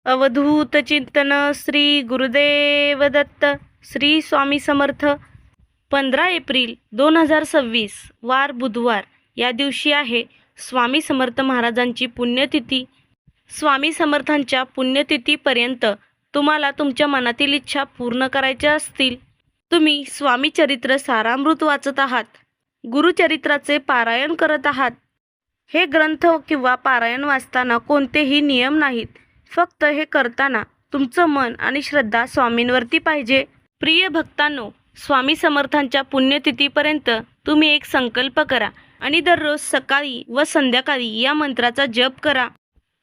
अवधूत चिंतन श्री गुरुदेव दत्त श्री स्वामी समर्थ 15 एप्रिल 2026 वार बुधवार या दिवशी आहे स्वामी समर्थ महाराजांची पुण्यतिथी। स्वामी समर्थांच्या पुण्यतिथीपर्यंत तुम्हाला तुमच्या मनातील इच्छा पूर्ण करायच्या असतील, तुम्ही स्वामी चरित्र सारामृत वाचत आहात, गुरुचरित्राचे पारायण करत आहात। हे ग्रंथ किंवा पारायण वाचताना कोणतेही नियम नाहीत, फक्त हे करताना तुमचं मन आणि श्रद्धा स्वामींवरती पाहिजे। प्रिय भक्तांनो, स्वामी समर्थांच्या पुण्यतिथीपर्यंत तुम्ही एक संकल्प करा आणि दररोज सकाळी व संध्याकाळी या मंत्राचा जप करा।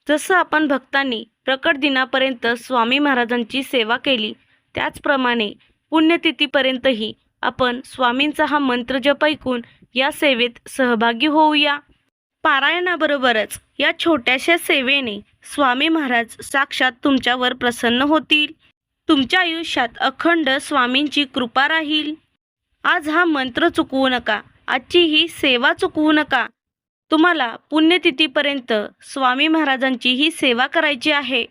जसं आपण भक्तांनी प्रकट दिनापर्यंत स्वामी महाराजांची सेवा केली, त्याचप्रमाणे पुण्यतिथीपर्यंतही आपण स्वामींचा हा मंत्र जप ऐकून या सेवेत सहभागी होऊया। पारायणाबरोबरच या छोट्याशा सेवेने स्वामी महाराज साक्षात तुमच्यावर प्रसन्न होतील। तुमच्या आयुष्यात अखंड स्वामींची कृपा राहील। आज हा मंत्र चुकवू नका, आजची ही सेवा चुकवू नका। तुम्हाला पुण्यतिथीपर्यंत स्वामी महाराजांची ही सेवा करायची आहे।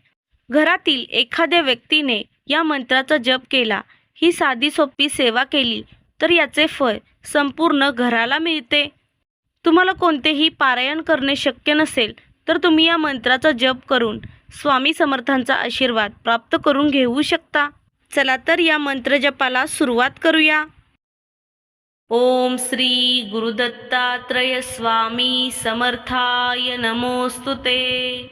घरातील एखाद्या व्यक्तीने या मंत्राचा जप केला, ही साधी सोपी सेवा केली तर याचे फळ संपूर्ण घराला मिळते। तुम्हाला कोणतेही पारायण करणे शक्य नसेल तर तुम्ही या मंत्राचा जप करून स्वामी समर्थांचा आशीर्वाद प्राप्त करून घेऊ शकता। चला तर या मंत्र जपाला सुरुवात करूया। ओम श्री गुरुदत्तात्रय स्वामी समर्थाय नमोस्तुते।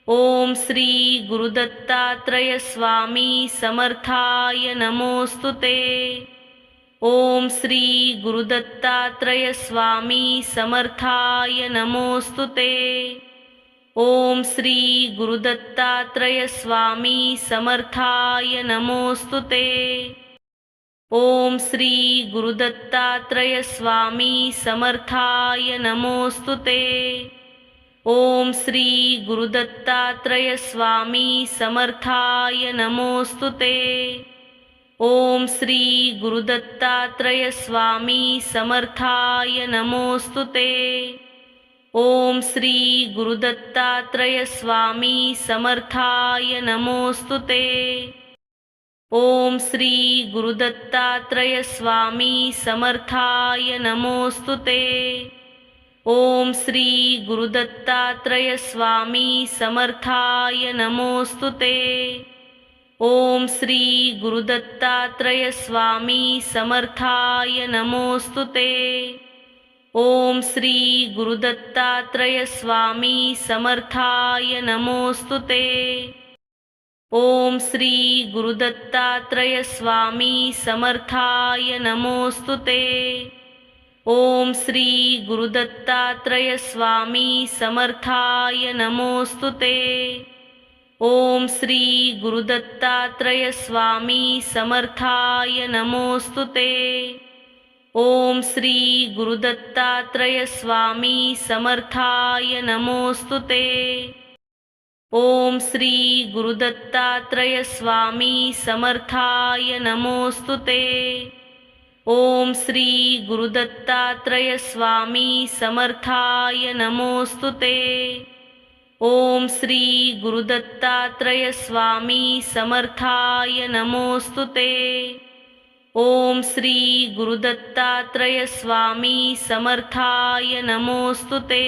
ओम श्री गुरुदत्तात्रय स्वामी समर्थाय नमोस्तुते। ओम श्री गुरुदत्तात्रय स्वामी समर्थाय नमोस्तुते। ओम श्री गुरुदत्तात्रय स्वामी समर्थाय नमोस्तुते। ओम श्री गुरुदत्तात्रय स्वामी समर्थाय नमोस्तुते। ओम श्री गुरुदत्तात्रय स्वामी समर्थाय नमोस्तुते। ओम श्री गुरुदत्तात्रय स्वामी समर्थाय नमोस्तुते। ओम श्री गुरुदत्तात्रय स्वामी समर्थाय नमोस्तुते। ओम श्री गुरुदत्तात्रय स्वामी समर्थाय नमोस्तुते। ओम श्री गुरुदत्तात्रय स्वामी समर्थाय नमोस्तुते। ओम श्री गुरुदत्तात्रय स्वामी समर्थाय नमोस्तुते। ओम श्री गुरुदत्तात्रय स्वामी समर्थाय नमोस्तुते। ओम श्री गुरुदत्तात्रय स्वामी समर्थाय नमोस्तुते। ओम श्री गुरुदत्तात्रय स्वामी समर्थाय नमोस्तुते। ओम श्री गुरुदत्तात्रय स्वामी समर्थाय नमोस्तुते। ओम श्री गुरुदत्तात्रय स्वामी समर्थाय नमोस्तुते। ओम श्री गुरुदत्तात्रय स्वामी समर्थाय नमोस्तुते। ओम श्री गुरुदत्तात्रय स्वामी समर्थाय नमोस्तुते। ओम श्री गुरुदत्तात्रय स्वामी समर्थाय नमोस्तुते। ओम श्री गुरुदत्तात्रय स्वामी समर्थाय नमोस्तुते।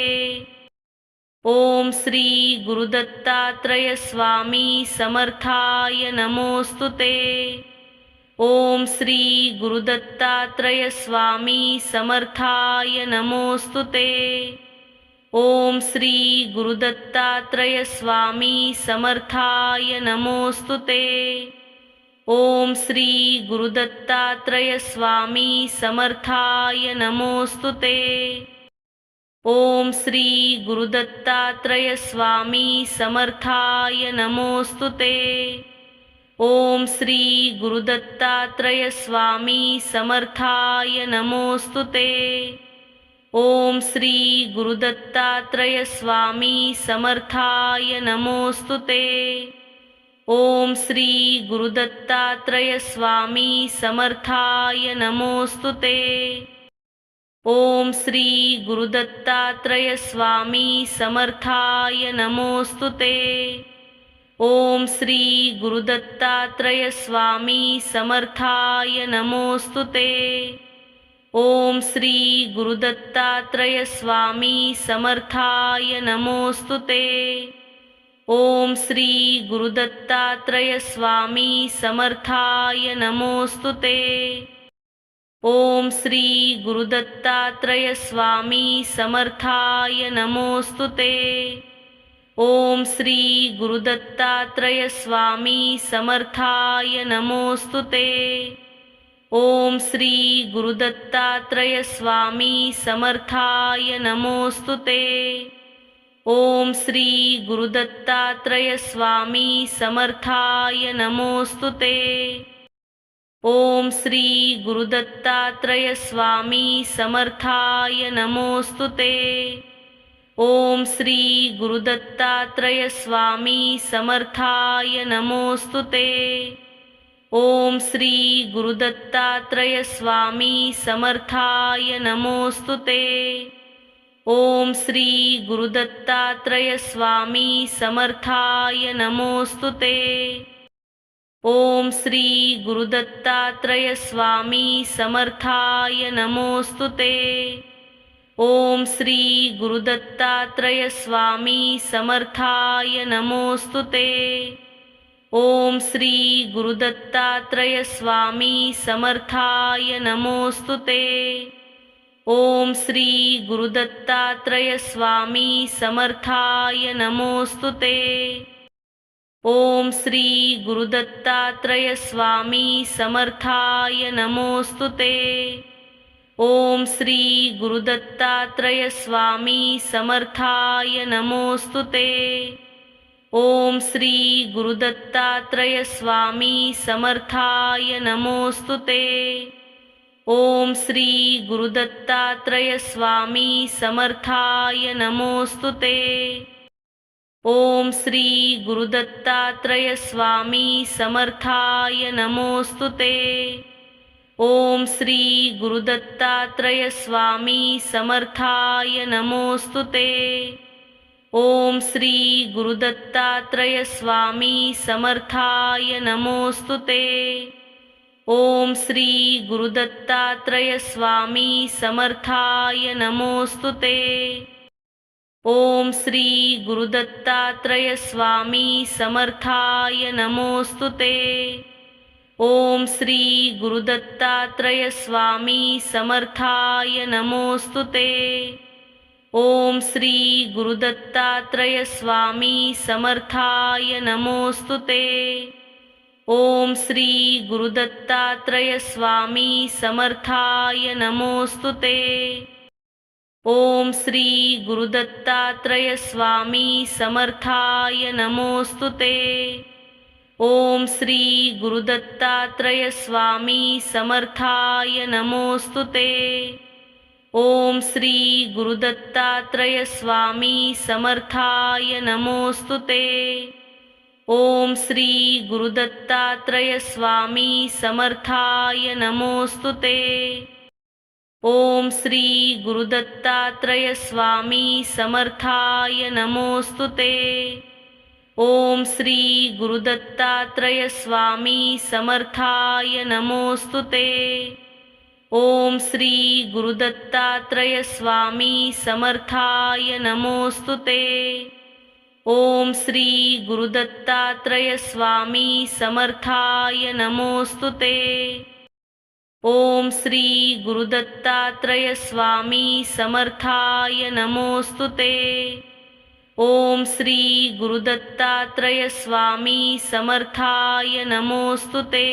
ओम श्री गुरुदत्तात्रय स्वामी समर्थाय नमोस्तुते। ओम श्री गुरुदत्तात्रय स्वामी समर्थाय नमोस्तुते। ओम श्री गुरुदत्तात्रय स्वामी समर्थाय नमोस्तुते। ओम श्री गुरुदत्तात्रय स्वामी समर्थाय नमोस्तुते। ओम श्री गुरुदत्तात्रय स्वामी समर्थाय नमोस्तुते। ओम श्री गुरुदत्तात्रय स्वामी समर्थाय नमोस्तुते। ओम श्री गुरुदत्तात्रय स्वामी समर्थाय नमोस्तुते। ओम श्री गुरुदत्तात्रय स्वामी समर्थाय नमोस्तुते। ओम श्री गुरुदत्तात्रय स्वामी समर्थाय नमोस्तुते। ओम श्री गुरुदत्तात्रय स्वामी समर्थाय नमोस्तुते। ओम श्री गुरुदत्तात्रय स्वामी समर्थाय नमोस्तुते। ओम श्री गुरुदत्तात्रय स्वामी समर्थाय नमोस्तुते। ओम श्री गुरुदत्तात्रय स्वामी समर्थाय नमोस्तुते। ओम श्री गुरुदत्तात्रय स्वामी समर्थाय नमोस्तुते। ओम श्री गुरुदत्तात्रय स्वामी समर्थाय नमोस्तुते। ओम श्री गुरुदत्तात्रय स्वामी समर्थाय नमोस्तुते। ओम श्री गुरुदत्तात्रय स्वामी समर्थाय नमोस्तुते। ओम श्री गुरुदत्तात्रय स्वामी समर्थाय नमोस्तुते। ओम श्री गुरुदत्तात्रय स्वामी समर्थाय नमोस्तुते। ओम श्री गुरुदत्तात्रय स्वामी समर्थाय नमोस्तुते। ओम श्री गुरुदत्तात्रय स्वामी समर्थाय नमोस्तुते। ओम श्री गुरुदत्तात्रय स्वामी समर्थाय नमोस्तुते। ओम श्री गुरुदत्तात्रय स्वामी समर्थाय नमोस्तुते। ओम श्री गुरुदत्तात्रय स्वामी समर्थाय नमोस्तुते। ओम श्री गुरुदत्तात्रय स्वामी समर्थाय नमोस्तुते। ओम श्री गुरुदत्तात्रय स्वामी समर्थाय नमोस्तुते। ओम श्री गुरुदत्तात्रय स्वामी समर्थाय नमोस्तुते। ओम श्री गुरुदत्तात्रय स्वामी समर्थाय नमोस्तुते। ओम श्री गुरुदत्तात्रय स्वामी समर्थाय नमोस्तुते। ओम श्री गुरुदत्तात्रय स्वामी समर्थाय नमोस्तुते। ओम श्री गुरुदत्तात्रय स्वामी समर्थाय नमोस्तुते। ओम श्री गुरुदत्तात्रय स्वामी समर्थाय नमोस्तुते। ओम श्री गुरुदत्तात्रय स्वामी समर्थाय नमोस्तुते। ओम श्री गुरुदत्तात्रय स्वामी समर्थाय नमोस्तुते। ओम श्री गुरुदत्तात्रय स्वामी समर्थाय नमोस्तुते। ओम श्री गुरुदत्तात्रय स्वामी समर्थाय नमोस्तुते। ओम श्री गुरुदत्तात्रय स्वामी समर्थाय नमोस्तुते। ओम श्री गुरुदत्तात्रय स्वामी समर्थाय नमोस्तुते। ओम श्री गुरुदत्तात्रय स्वामी समर्थाय नमोस्तुते। ओम श्री गुरुदत्तात्रय स्वामी समर्थाय नमोस्तुते। ओम श्री गुरुदत्तात्रय स्वामी समर्थाय नमोस्तुते। ओम श्री गुरुदत्तात्रय स्वामी समर्थाय नमोस्तुते। ओम श्री गुरुदत्तात्रय स्वामी समर्थाय नमोस्तुते। ओम श्री गुरुदत्तात्रय स्वामी समर्थाय नमोस्तुते। ओम श्री गुरुदत्तात्रय स्वामी समर्थाय नमोस्तुते। ओम श्री गुरुदत्तात्रय स्वामी समर्थाय नमोस्तुते।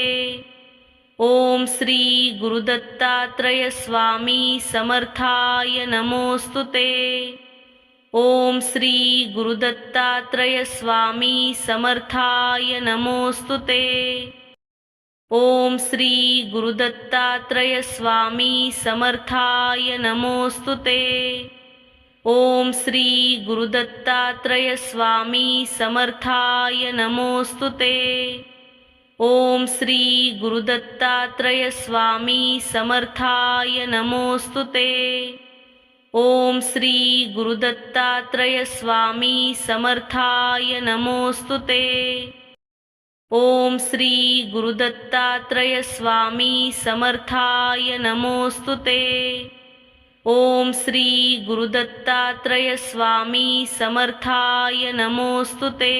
ओम श्री गुरुदत्तात्रय स्वामी समर्थाय नमोस्तुते। ओम श्री गुरुदत्तात्रय स्वामी समर्थाय नमोस्तुते। ओम श्री गुरुदत्तात्रय स्वामी समर्थाय नमोस्तुते। ओम श्री गुरुदत्तात्रय स्वामी समर्थाय नमोस्तुते। ओम श्री गुरुदत्तात्रय स्वामी समर्थाय नमोस्तुते। ओम श्री गुरुदत्तात्रय स्वामी समर्थाय नमोस्तुते। ओम श्री गुरुदत्तात्रय स्वामी समर्थाय नमोस्तुते। ओम श्री गुरुदत्तात्रय स्वामी समर्थाय नमोस्तुते।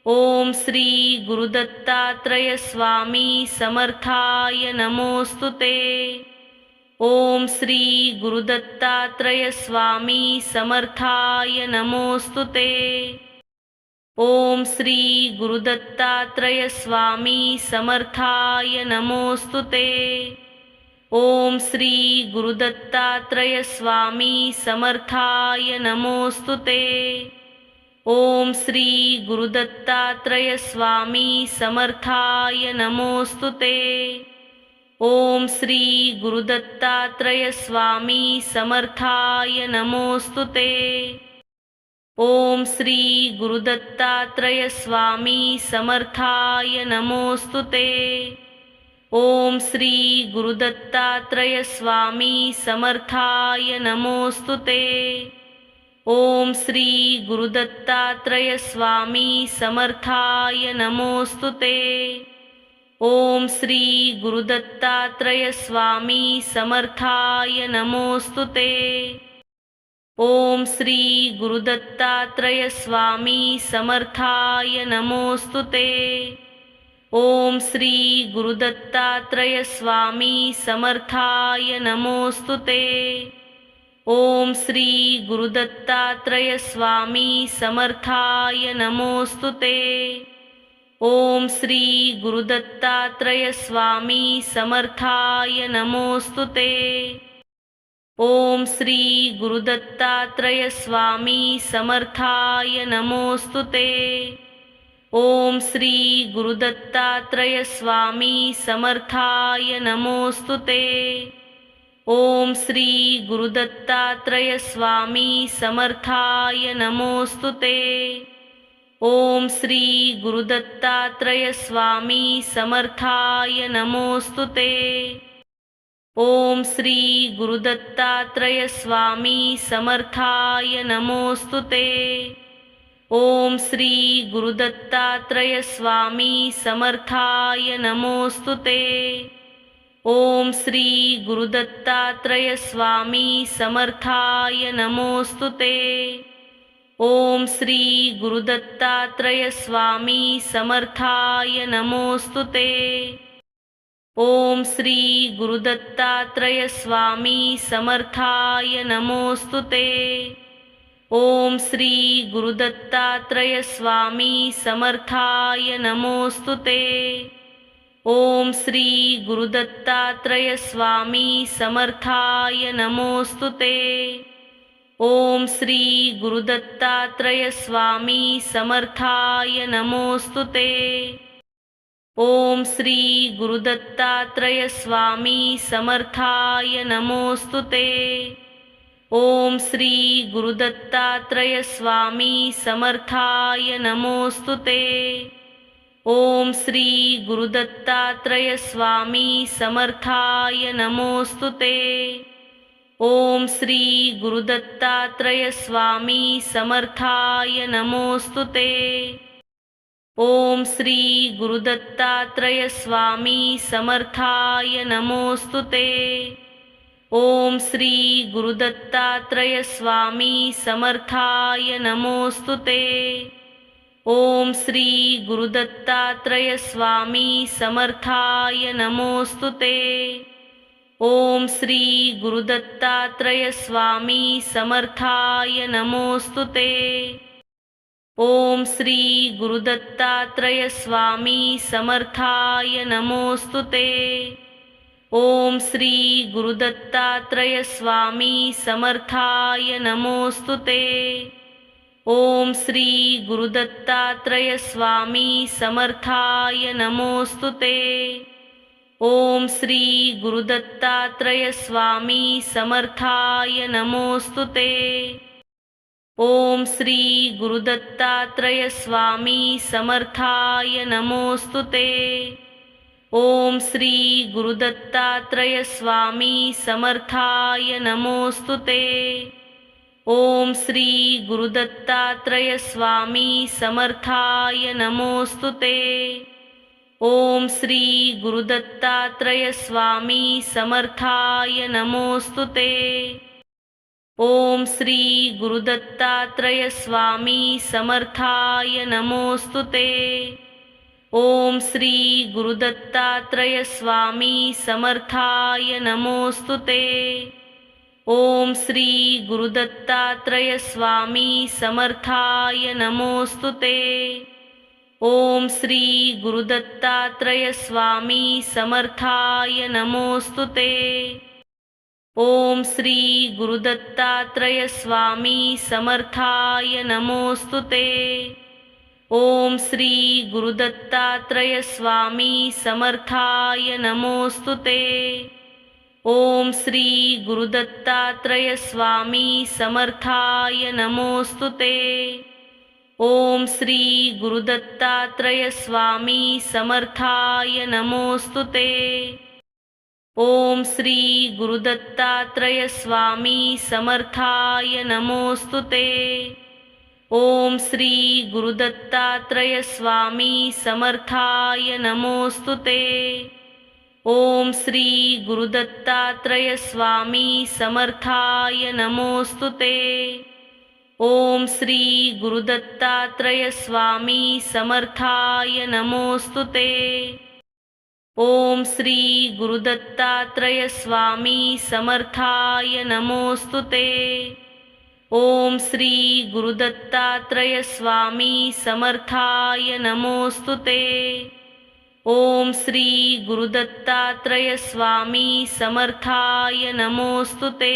ओम श्री गुरुदत्तात्रय स्वामी समर्थाय नमोस्तुते। ओम श्री गुरुदत्तात्रय स्वामी समर्थाय नमोस्तुते। ओम श्री गुरुदत्तात्रय स्वामी समर्थाय नमोस्तुते। ओम श्री गुरुदत्तात्रय स्वामी समर्थाय नमोस्तुते। ओम श्री गुरुदत्तात्रय स्वामी समर्थाय नमोस्तुते। ओम श्री गुरुदत्तात्रय स्वामी समर्थाय नमोस्तुते। ओम श्री गुरुदत्तात्रय स्वामी समर्थाय नमोस्तुते। ओम श्री गुरुदत्तात्रय स्वामी समर्थाय नमोस्तुते। ओम श्री गुरुदत्तात्रय स्वामी समर्थाय नमोस्तुते। ओम श्री गुरुदत्तात्रय स्वामी समर्थाय नमोस्तुते। ओम श्री गुरुदत्तात्रय स्वामी समर्थाय नमोस्तुते। ओम श्री गुरुदत्तात्रय स्वामी समर्थाय नमोस्तुते। ओम श्री गुरुदत्तात्रय स्वामी समर्थाय नमोस्तुते। ओम श्री गुरुदत्तात्रय स्वामी समर्थाय नमोस्तुते। ओम श्री गुरुदत्तात्रय स्वामी समर्थाय नमोस्तुते। ओम श्री गुरुदत्तात्रय स्वामी समर्थाय नमोस्तुते। ओम श्री गुरुदत्तात्रय स्वामी समर्थाय नमोस्तुते। ओम श्री गुरुदत्तात्रय स्वामी समर्थाय नमोस्तुते। ओम श्री गुरुदत्तात्रय स्वामी समर्थाय नमोस्तुते। ओम श्री गुरुदत्तात्रय स्वामी समर्थाय नमोस्तुते। ओम श्री गुरुदत्तात्रय स्वामी समर्थाय नमोस्तुते। ओम श्री गुरुदत्तात्रय स्वामी समर्थाय नमोस्तुते। ओम श्री गुरुदत्तात्रय स्वामी समर्थाय नमोस्तुते। ओम श्री गुरुदत्तात्रय स्वामी समर्थाय नमोस्तुते। ओम श्री गुरुदत्तात्रय स्वामी समर्थाय नमोस्तुते। ओम श्री गुरुदत्तात्रय स्वामी समर्थाय नमोस्तुते। ओम श्री गुरुदत्तात्रय स्वामी समर्थाय नमोस्तुते। ओम श्री गुरुदत्तात्रय स्वामी समर्थाय नमोस्तुते। ओम श्री गुरुदत्तात्रय स्वामी समर्थाय नमोस्तुते। ओम श्री गुरुदत्तात्रय स्वामी समर्थाय नमोस्तुते। ओम श्री गुरुदत्तात्रय स्वामी समर्थाय नमोस्तुते। ओम श्री गुरुदत्तात्रय स्वामी समर्थाय नमोस्तुते। ओम श्री गुरुदत्तात्रय स्वामी समर्थाय नमोस्तुते। ओम श्री गुरुदत्तात्रय स्वामी समर्थाय नमोस्तुते। ओम श्री गुरुदत्तात्रय स्वामी समर्थाय नमोस्तुते। ओम श्री गुरुदत्तात्रय स्वामी समर्थाय नमोस्तुते। ओम श्री गुरुदत्तात्रय स्वामी समर्थाय नमोस्तुते। ओम श्री गुरुदत्तात्रय स्वामी समर्थाय नमोस्तुते। ओम श्री गुरुदत्तात्रय स्वामी समर्थाय नमोस्तुते। ओम श्री गुरुदत्तात्रय स्वामी समर्थाय नमोस्तुते। ओम श्री गुरुदत्तात्रय स्वामी समर्थाय नमोस्तुते। ओम श्री गुरुदत्तात्रय स्वामी समर्थाय नमोस्तुते। ओम श्री गुरुदत्तात्रय स्वामी समर्थाय नमोस्तुते। ओम श्री गुरुदत्तात्रय स्वामी समर्थाय नमोस्तुते। ओम श्री गुरुदत्तात्रय स्वामी समर्थाय नमोस्तुते। ओम श्री गुरुदत्तात्रय स्वामी समर्थाय नमोस्तुते। ओम श्री गुरुदत्तात्रय स्वामी समर्थाय नमोस्तुते। ओम श्री गुरुदत्तात्रय स्वामी समर्थाय नमोस्तुते। ओम श्री गुरुदत्तात्रय स्वामी समर्थाय नमोस्तुते। ओम श्री गुरुदत्तात्रय स्वामी समर्थाय नमोस्तुते। ओम श्री गुरुदत्तात्रय स्वामी समर्थाय नमोस्तुते। ओम श्री गुरुदत्तात्रय स्वामी समर्थाय नमोस्तुते। ओम श्री गुरुदत्तात्रय स्वामी समर्थाय नमोस्तुते। ओम श्री गुरुदत्तात्रय स्वामी समर्थाय नमोस्तुते। ओम श्री गुरुदत्तात्रय स्वामी समर्थाय नमोस्तुते। ओम श्री गुरुदत्तात्रय स्वामी समर्थाय नमोस्तुते। ओम श्री गुरुदत्तात्रय स्वामी समर्थाय नमोस्तुते।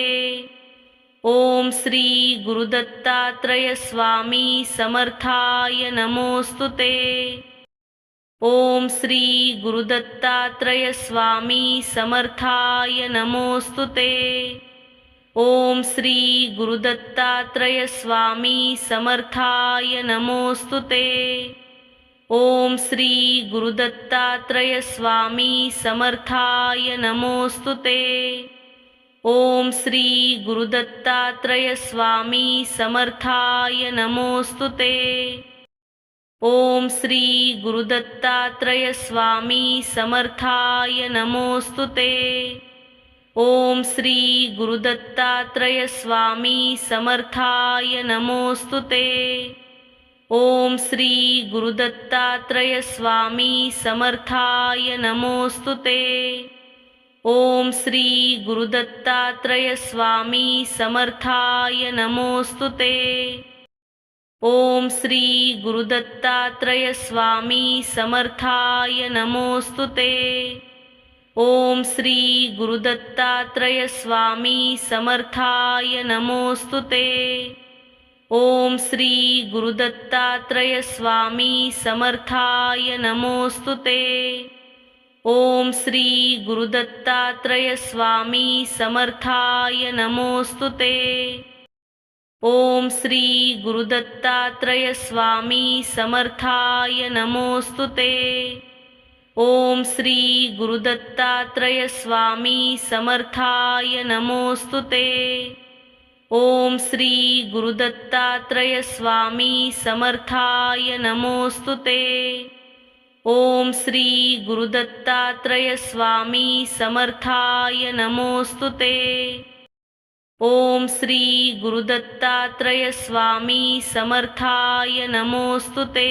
ओम श्री गुरुदत्तात्रय स्वामी समर्थाय नमोस्तुते। ओम श्री गुरुदत्तात्रय स्वामी समर्थाय नमोस्तुते। ओम श्री गुरुदत्तात्रय स्वामी समर्थाय नमोस्तुते। ओम श्री गुरुदत्तात्रय स्वामी समर्थाय नमोस्तुते। ओम श्री गुरुदत्तात्रय स्वामी समर्थाय नमोस्तुते। ओम श्री गुरुदत्तात्रय स्वामी समर्थाय नमोस्तुते। ओम श्री गुरुदत्तात्रय स्वामी समर्थाय नमोस्तुते। ओम श्री गुरुदत्तात्रय स्वामी समर्थाय नमोस्तुते। ओम श्री गुरुदत्तात्रय स्वामी समर्थाय नमोस्तुते। ओम श्री गुरुदत्तात्रय स्वामी समर्थाय नमोस्तुते। ओम श्री गुरुदत्तात्रय स्वामी समर्थाय नमोस्तुते। ओम श्री गुरुदत्तात्रय स्वामी समर्थाय नमोस्तुते। ओम श्री गुरुदत्तात्रय स्वामी समर्थाय नमोस्तुते। ओम श्री गुरुदत्तात्रय स्वामी समर्थाय नमोस्तुते। ओम श्री गुरुदत्तात्रय स्वामी समर्थाय नमोस्तुते। ओम श्री गुरुदत्तात्रय स्वामी समर्थाय नमोस्तुते। ओम श्री गुरुदत्तात्रय स्वामी समर्थाय नमोस्तुते। ओम श्री गुरुदत्तात्रय स्वामी समर्थाय नमोस्तुते।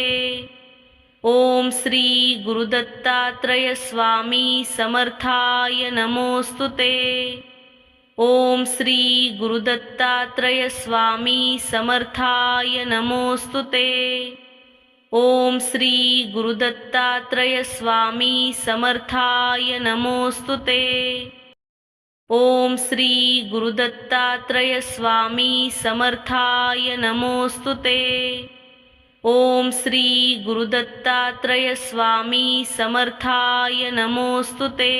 ओम श्री गुरुदत्तात्रय स्वामी समर्थाय नमोस्तुते। ओम श्री गुरुदत्तात्रय स्वामी समर्थाय नमोस्तुते। ओम श्री गुरुदत्तात्रय स्वामी समर्थाय नमोस्तुते। ओम श्री गुरुदत्तात्रय स्वामी समर्थाय नमोस्तुते। ओम श्री गुरुदत्तात्रय स्वामी समर्थाय नमोस्तुते।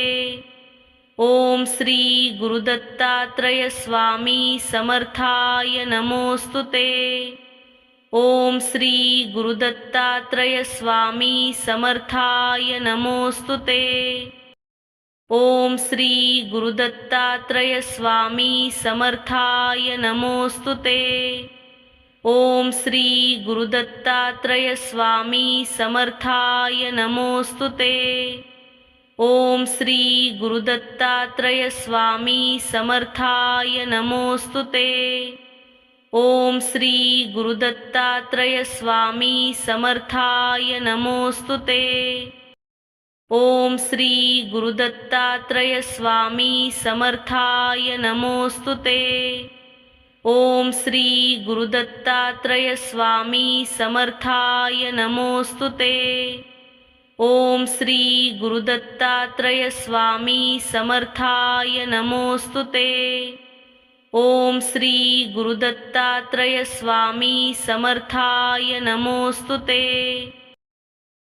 ओम श्री गुरुदत्तात्रय स्वामी समर्थाय नमोस्तुते। ओम श्री गुरुदत्तात्रय स्वामी समर्थाय नमोस्तुते। ओम श्री गुरुदत्तात्रय स्वामी समर्थाय नमोस्तुते। ओम श्री गुरुदत्तात्रय स्वामी समर्थाय नमोस्तुते। ओम श्री गुरुदत्तात्रय स्वामी समर्थाय नमोस्तुते। ओम श्री गुरुदत्तात्रय स्वामी समर्थाय नमोस्तुते। ओम श्री गुरुदत्तात्रय स्वामी समर्थाय नमोस्तुते। ओम श्री गुरुदत्तात्रय स्वामी समर्थाय नमोस्तुते। ओम श्री गुरुदत्तात्रय स्वामी समर्थाय नमोस्तुते। ओम श्री गुरुदत्तात्रय स्वामी समर्थाय नमोस्तुते।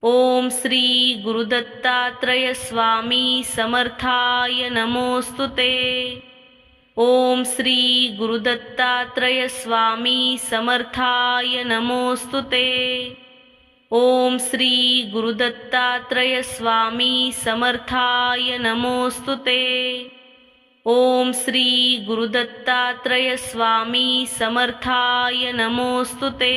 ओम श्री गुरुदत्तात्रय स्वामी समर्थाय नमोस्तुते। ओम श्री गुरुदत्तात्रय स्वामी समर्थाय नमोस्तुते। ओम श्री गुरुदत्तात्रय स्वामी समर्थाय नमोस्तुते। ओम श्री गुरुदत्तात्रय स्वामी समर्थाय नमोस्तुते।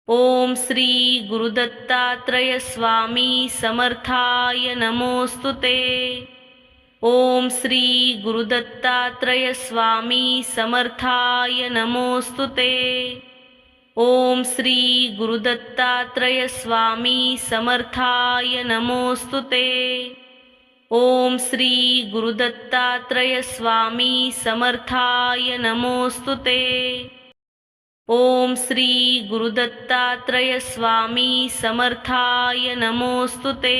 ओम श्री गुरुदत्तात्रय स्वामी समर्थाय नमोस्तुते। ओम श्री गुरुदत्तात्रय स्वामी समर्थाय नमोस्तुते। ओम श्री गुरुदत्तात्रय स्वामी समर्थाय नमोस्तुते। ओम श्री गुरुदत्तात्रय स्वामी समर्थाय नमोस्तुते। ओम श्री गुरुदत्तात्रय स्वामी समर्थाय नमोस्तुते।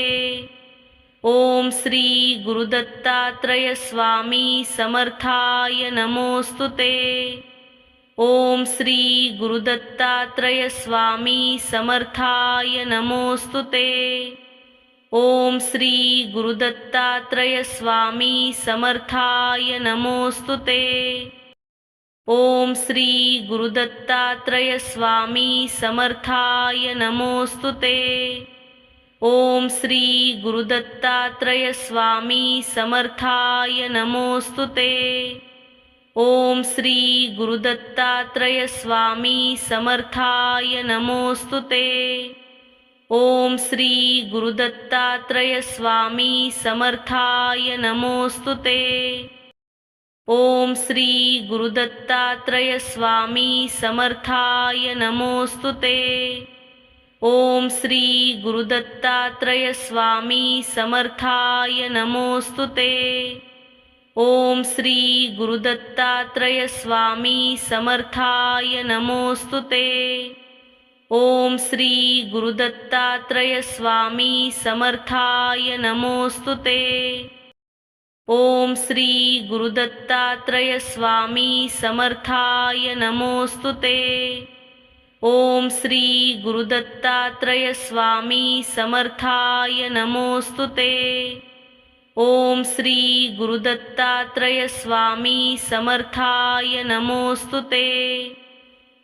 ओम श्री गुरुदत्तात्रय स्वामी समर्थाय नमोस्तुते। ओम श्री गुरुदत्तात्रय स्वामी समर्थाय नमोस्तुते। ओम श्री गुरुदत्तात्रय स्वामी समर्थाय नमोस्तुते। ओम श्री गुरुदत्तात्रय स्वामी समर्थाय नमोस्तुते। ओम श्री गुरुदत्तात्रय स्वामी समर्थाय नमोस्तुते। ओम श्री गुरुदत्तात्रय स्वामी समर्थाय नमोस्तुते। ओम श्री गुरुदत्तात्रय स्वामी समर्थाय नमोस्तुते। ओम श्री गुरुदत्तात्रय स्वामी समर्थाय नमोस्तुते। ओम श्री गुरुदत्तात्रय स्वामी समर्थाय नमोस्तुते। ओम श्री गुरुदत्तात्रय स्वामी समर्थाय नमोस्तुते। ओम श्री गुरुदत्तात्रय स्वामी समर्थाय नमोस्तुते। ओम श्री गुरुदत्तात्रय स्वामी समर्थाय नमोस्तुते। ओम श्री गुरुदत्तात्रय स्वामी समर्थाय नमोस्तुते। ओम श्री गुरुदत्तात्रय स्वामी समर्थाय नमोस्तुते।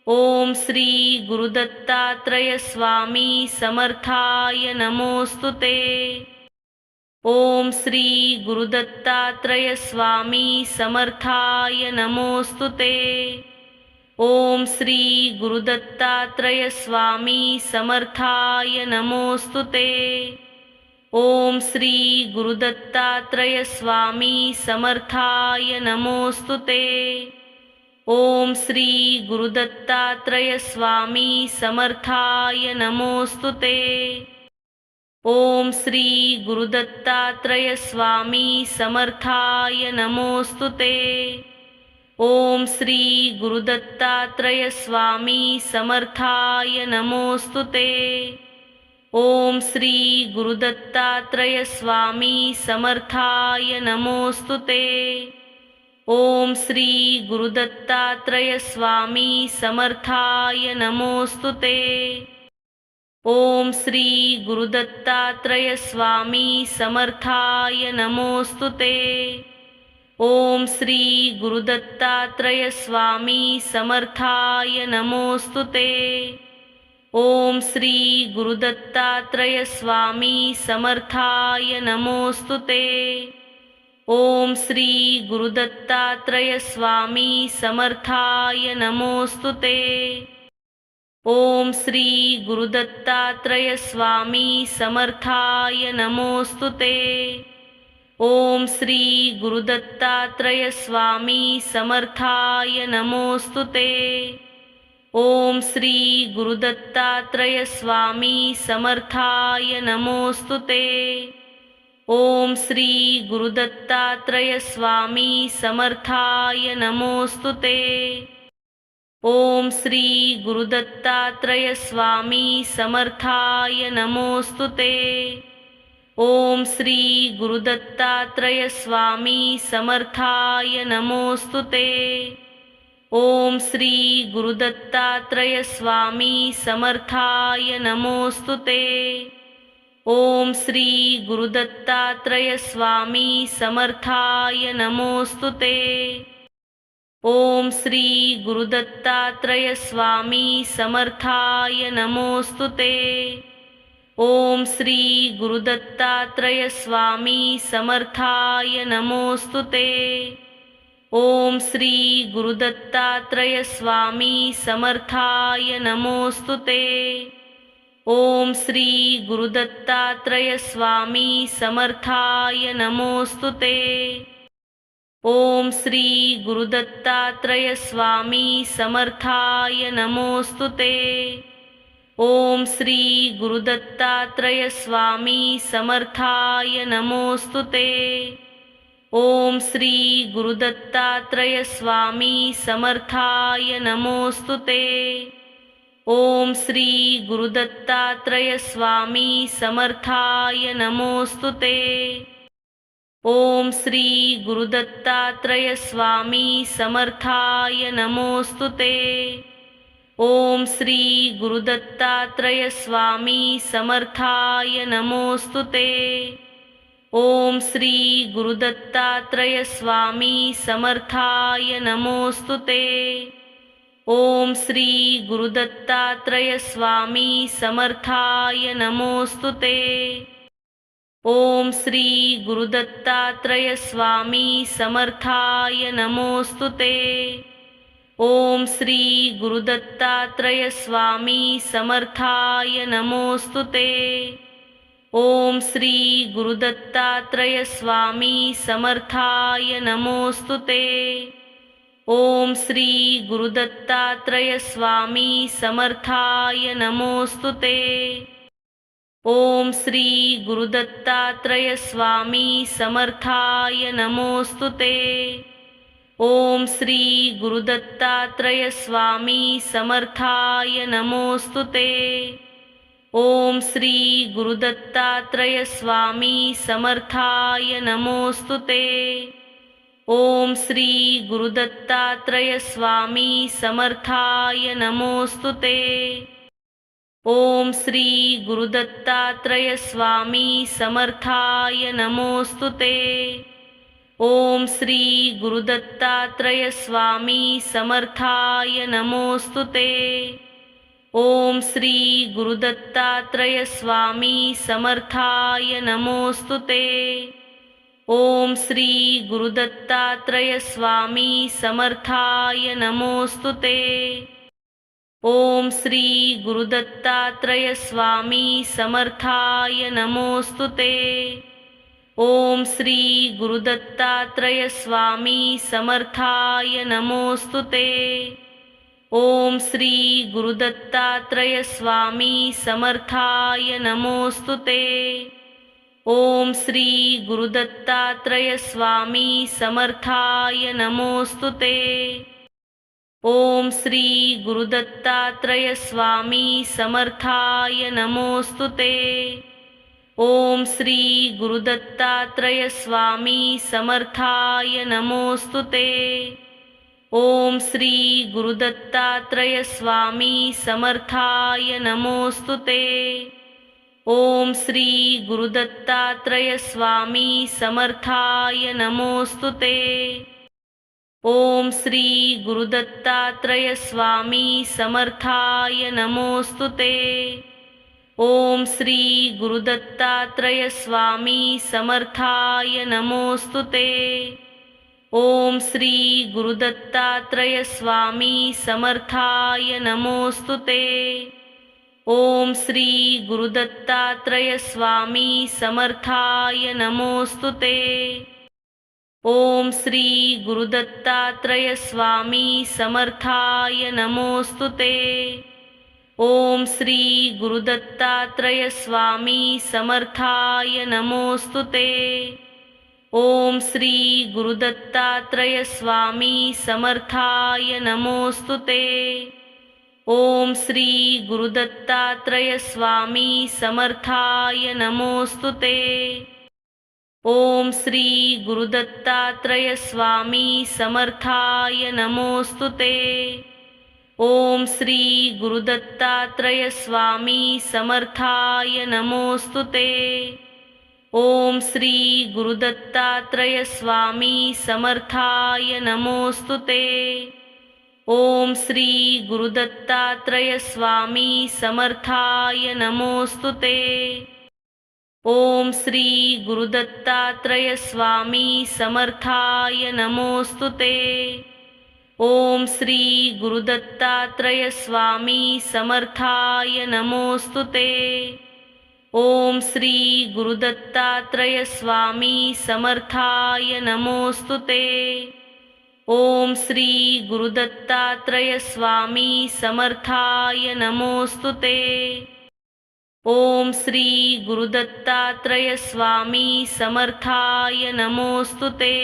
ओम श्री गुरुदत्तात्रय स्वामी समर्थाय नमोस्तुते। ओम श्री गुरुदत्तात्रय स्वामी समर्थाय नमोस्तुते। ओम श्री गुरुदत्तात्रय स्वामी समर्थाय नमोस्तुते। ओम श्री गुरुदत्तात्रय स्वामी समर्थाय नमोस्तुते। ओम श्री गुरुदत्तात्रय स्वामी समर्थाय नमोस्तुते। ओम श्री गुरुदत्तात्रय स्वामी समर्थाय नमोस्तुते। ओम श्री गुरुदत्तात्रय स्वामी समर्थाय नमोस्तुते। ओम श्री गुरुदत्तात्रय स्वामी समर्थाय नमोस्तुते। ओम श्री गुरुदत्तात्रय स्वामी समर्थाय नमोस्तुते। ओम श्री गुरुदत्तात्रय स्वामी समर्थाय नमोस्तुते। ओम श्री गुरुदत्तात्रय स्वामी समर्थाय नमोस्तुते। ओम श्री गुरुदत्तात्रय स्वामी समर्थाय नमोस्तुते। ओम श्री गुरुदत्तात्रय स्वामी समर्थाय नमोस्तुते। ओम श्री गुरुदत्तात्रय स्वामी समर्थाय नमोस्तुते। ओम श्री गुरुदत्तात्रय स्वामी समर्थाय नमोस्तुते। ओम श्री गुरुदत्तात्रय स्वामी समर्थाय नमोस्तुते। ओम श्री गुरुदत्तात्रय स्वामी समर्थाय नमोस्तुते। ओम श्री गुरुदत्तात्रय स्वामी समर्थाय नमोस्तुते। ओम श्री गुरुदत्तात्रय स्वामी समर्थाय नमोस्तुते। ओम श्री गुरुदत्तात्रय स्वामी समर्थाय नमोस्तुते। ओम श्री गुरुदत्तात्रय स्वामी समर्थाय नमोस्तुते। ओम श्री गुरुदत्तात्रय स्वामी समर्थाय नमोस्तुते। ओम श्री गुरुदत्तात्रय स्वामी समर्थाय नमोस्तुते। ओम श्री गुरुदत्तात्रय स्वामी समर्थाय नमोस्तुते। ओम श्री गुरुदत्तात्रय स्वामी समर्थाय नमोस्तुते। ओम श्री गुरुदत्तात्रय स्वामी समर्थाय नमोस्तुते। ओम श्री गुरुदत्तात्रय स्वामी समर्थाय नमोस्तुते। ओम श्री गुरुदत्तात्रय स्वामी समर्थाय नमोस्तुते। ओम श्री गुरुदत्तात्रय स्वामी समर्थाय नमोस्तुते। ओम श्री गुरुदत्तात्रय स्वामी समर्थाय नमोस्तुते। ओम श्री गुरुदत्तात्रय स्वामी समर्थाय नमोस्तुते। ओम श्री गुरुदत्तात्रय स्वामी समर्थाय नमोस्तुते। ओम श्री गुरुदत्तात्रय स्वामी समर्थाय नमोस्तुते। ओम श्री गुरुदत्तात्रय स्वामी समर्थाय नमोस्तुते। ओम श्री गुरुदत्तात्रय स्वामी समर्थाय नमोस्तुते। ओम श्री गुरुदत्तात्रय स्वामी समर्थाय नमोस्तुते। ओम श्री गुरुदत्तात्रय स्वामी समर्थाय नमोस्तुते। ओम श्री गुरुदत्तात्रय स्वामी समर्थाय नमोस्तुते। ओम श्री गुरुदत्तात्रय स्वामी समर्थाय नमोस्तुते। ओम श्री गुरुदत्तात्रय स्वामी समर्थाय नमोस्तुते। ओम श्री गुरुदत्तात्रय स्वामी समर्थाय नमोस्तुते। ओम श्री गुरुदत्तात्रय स्वामी समर्थाय नमोस्तुते। ओम श्री गुरुदत्तात्रय स्वामी समर्थाय नमोस्तुते। ओम श्री गुरुदत्तात्रय स्वामी समर्थाय नमोस्तुते। ओम श्री गुरुदत्तात्रय स्वामी समर्थाय नमोस्तुते। ओम श्री गुरुदत्तात्रय स्वामी समर्थाय नमोस्तुते। ओम श्री गुरुदत्तात्रय स्वामी समर्थाय नमोस्तुते। ओम श्री गुरुदत्तात्रय स्वामी समर्थाय नमोस्तुते। ओम श्री गुरुदत्तात्रय स्वामी समर्थाय नमोस्तुते। ओम श्री गुरुदत्तात्रय स्वामी समर्थाय नमोस्तुते। ओम श्री गुरुदत्तात्रय स्वामी समर्थाय नमोस्तुते। ओम श्री गुरुदत्तात्रय स्वामी समर्थाय नमोस्तुते। ओम श्री गुरुदत्तात्रय स्वामी समर्थाय नमोस्तुते। ओम श्री गुरुदत्तात्रय स्वामी समर्थाय नमोस्तुते। ओम श्री गुरुदत्तात्रय स्वामी समर्थाय नमोस्तुते। ओम श्री गुरुदत्तात्रय स्वामी समर्थाय नमोस्तुते। ओम श्री गुरुदत्तात्रय स्वामी समर्थाय नमोस्तुते। ओम श्री गुरुदत्तात्रय स्वामी समर्थाय नमोस्तुते। ओम श्री गुरुदत्तात्रय स्वामी समर्थाय नमोस्तुते। ओम श्री गुरुदत्तात्रय स्वामी समर्थाय नमोस्तुते। ओम श्री गुरुदत्तात्रय स्वामी समर्थाय नमोस्तुते। ओम श्री गुरुदत्तात्रय स्वामी समर्थाय नमोस्तुते। ओम श्री गुरुदत्तात्रय स्वामी समर्थाय नमोस्तुते। ओम श्री गुरुदत्तात्रय स्वामी समर्थाय नमोस्तुते। ओम श्री गुरुदत्तात्रय स्वामी समर्थाय नमोस्तुते। ओम श्री गुरुदत्तात्रय स्वामी समर्थाय नमोस्तुते। ओम श्री गुरुदत्तात्रय स्वामी समर्थाय नमोस्तुते। ओम श्री गुरुदत्तात्रय स्वामी समर्थाय नमोस्तुते। ओम श्री गुरुदत्तात्रय स्वामी समर्थाय नमोस्तुते। ओम श्री गुरुदत्तात्रय स्वामी समर्थाय नमोस्तुते।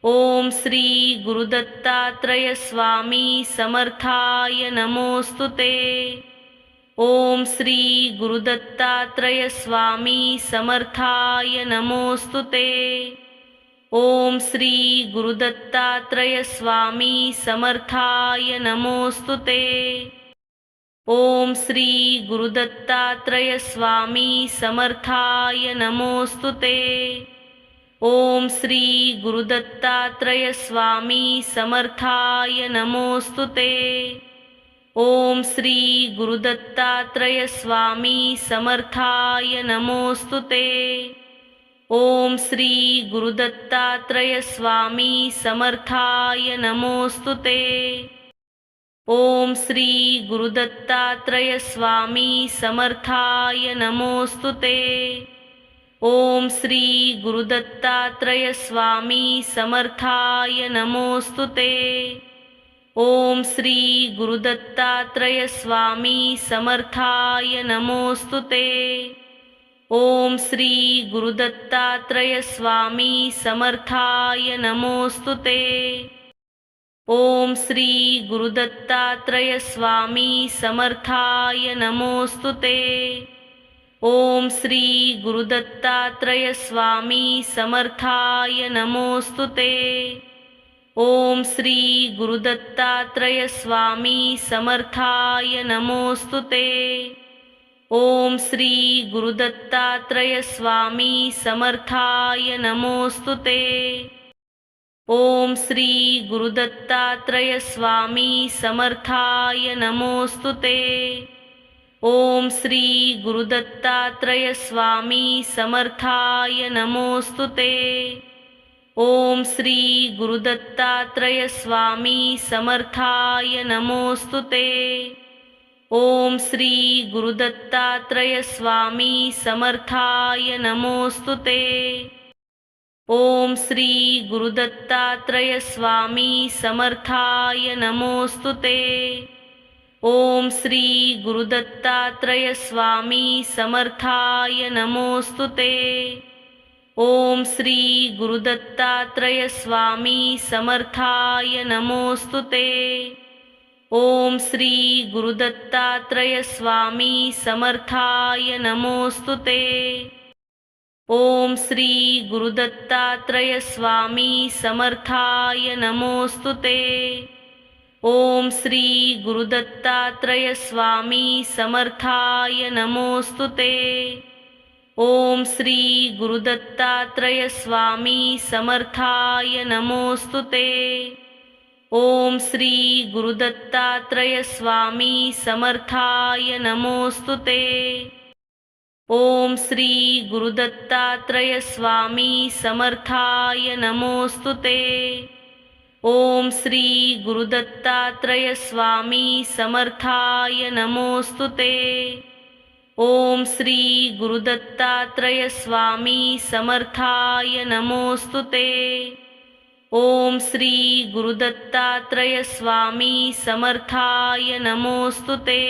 ओम श्री गुरुदत्तात्रय स्वामी समर्थाय नमोस्तुते। ओम श्री गुरुदत्तात्रय स्वामी समर्थाय नमोस्तुते। ओम श्री गुरुदत्तात्रय स्वामी समर्थाय नमोस्तुते। ओम श्री गुरुदत्तात्रय स्वामी समर्थाय नमोस्तुते। ओम श्री गुरुदत्तात्रय स्वामी समर्थाय नमोस्तुते। ओम श्री गुरुदत्तात्रय स्वामी समर्थाय नमोस्तुते। ओम श्री गुरुदत्तात्रय स्वामी समर्थाय नमोस्तुते। ओम श्री गुरुदत्तात्रय स्वामी समर्थाय नमोस्तुते। ओम श्री गुरुदत्तात्रय स्वामी समर्थाय नमोस्तुते। ओम श्री गुरुदत्तात्रय स्वामी समर्थाय नमोस्तुते। ओम श्री गुरुदत्तात्रय स्वामी समर्थाय नमोस्तुते। ओम श्री गुरुदत्तात्रय स्वामी समर्थाय नमोस्तुते। ओम श्री गुरुदत्तात्रय स्वामी समर्थाय नमोस्तुते। ओम श्री गुरुदत्तात्रय स्वामी समर्थाय नमोस्तुते। ओम श्री गुरुदत्तात्रय स्वामी समर्थाय नमोस्तुते। ओम श्री गुरुदत्तात्रय स्वामी समर्थाय नमोस्तुते। ओम श्री गुरुदत्तात्रय स्वामी समर्थाय नमोस्तुते। ओम श्री गुरुदत्तात्रय स्वामी समर्थाय नमोस्तुते। ओम श्री गुरुदत्तात्रय स्वामी समर्थाय नमोस्तुते। ओम श्री गुरुदत्तात्रय स्वामी समर्थाय नमोस्तुते। ओम श्री गुरुदत्तात्रय स्वामी समर्थाय नमोस्तुते। ओम श्री गुरुदत्तात्रय स्वामी समर्थाय नमोस्तुते। ओम श्री गुरुदत्तात्रय स्वामी समर्थाय नमोस्तुते। ओम श्री गुरुदत्तात्रय स्वामी समर्थाय नमोस्तुते। ओम श्री गुरुदत्तात्रय स्वामी समर्थाय नमोस्तुते। ओम श्री गुरुदत्तात्रय स्वामी समर्थाय नमोस्तुते। ओम श्री गुरुदत्तात्रय स्वामी समर्थाय नमोस्तुते। ओम श्री गुरुदत्तात्रय स्वामी समर्थाय नमोस्तुते। ओम श्री गुरुदत्तात्रय स्वामी समर्थाय नमोस्तुते। ओम श्री गुरुदत्तात्रय स्वामी समर्थाय नमोस्तुते। ओम श्री गुरुदत्तात्रय स्वामी समर्थाय नमोस्तुते।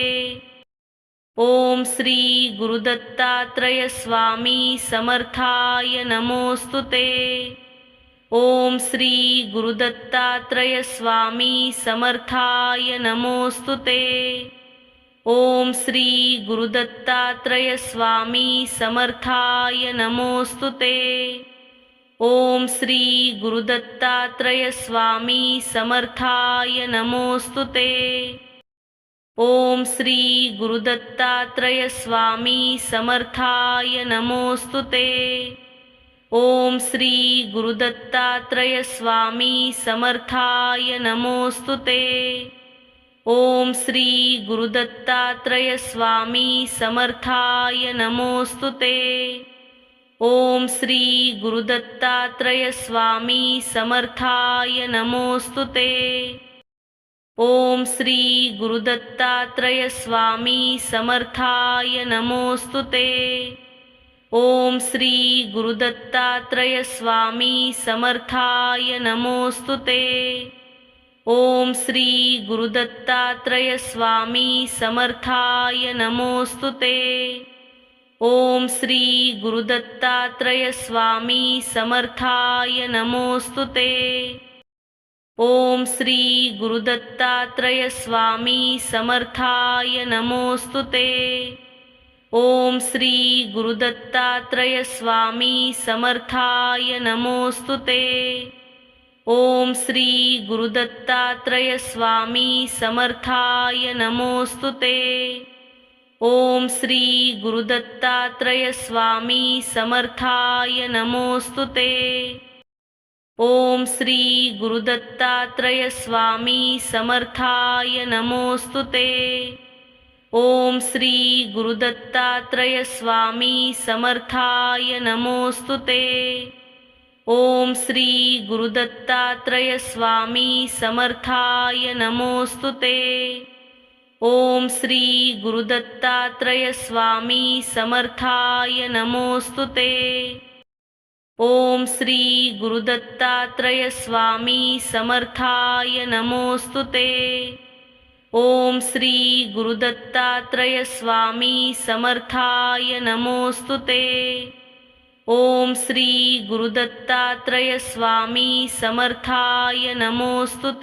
ओम श्री गुरुदत्तात्रय स्वामी समर्थाय नमोस्तुते। ओम श्री गुरुदत्तात्रय स्वामी समर्थाय नमोस्तुते। ओम श्री गुरुदत्तात्रय स्वामी समर्थाय नमोस्तुते। ओम श्री गुरुदत्तात्रय स्वामी समर्थाय नमोस्तुते। ओम श्री गुरुदत्तात्रय स्वामी समर्थाय नमोस्तुते। ओम श्री गुरुदत्तात्रय स्वामी समर्थाय नमोस्तुते। ओम श्री गुरुदत्तात्रय स्वामी समर्थाय नमोस्तुते। ओम श्री गुरुदत्तात्रय स्वामी समर्थाय नमोस्तुते। ओम श्री गुरुदत्तात्रय स्वामी समर्थाय नमोस्तुते। ओम श्री गुरुदत्तात्रय स्वामी समर्थाय नमोस्तुते। ओम श्री गुरुदत्तात्रय स्वामी समर्थाय नमोस्तुते। ओम श्री गुरुदत्तात्रय स्वामी समर्थाय नमोस्तुते। ओम श्री गुरुदत्तात्रय स्वामी समर्थाय नमोस्तुते। ओम श्री गुरुदत्तात्रय स्वामी समर्थाय नमोस्तुते। ओम श्री गुरुदत्तात्रय स्वामी समर्थाय नमोस्तुते। ओम श्री गुरुदत्तात्रय स्वामी समर्थाय नमोस्तुते। ओम श्री गुरुदत्तात्रय स्वामी समर्थाय नमोस्तुते। ओम श्री गुरुदत्तात्रय स्वामी समर्थाय नमोस्तुते। ओम श्री गुरुदत्तात्रय स्वामी समर्थाय नमोस्तुते। ओम श्री गुरुदत्तात्रय स्वामी समर्थाय नमोस्तुते। ओम श्री गुरुदत्तात्रय स्वामी समर्थाय नमोस्तुते। ओम श्री गुरुदत्तात्रय स्वामी समर्थाय नमोस्तुते। ओम श्री गुरुदत्तात्रय स्वामी समर्थाय नमोस्तुते।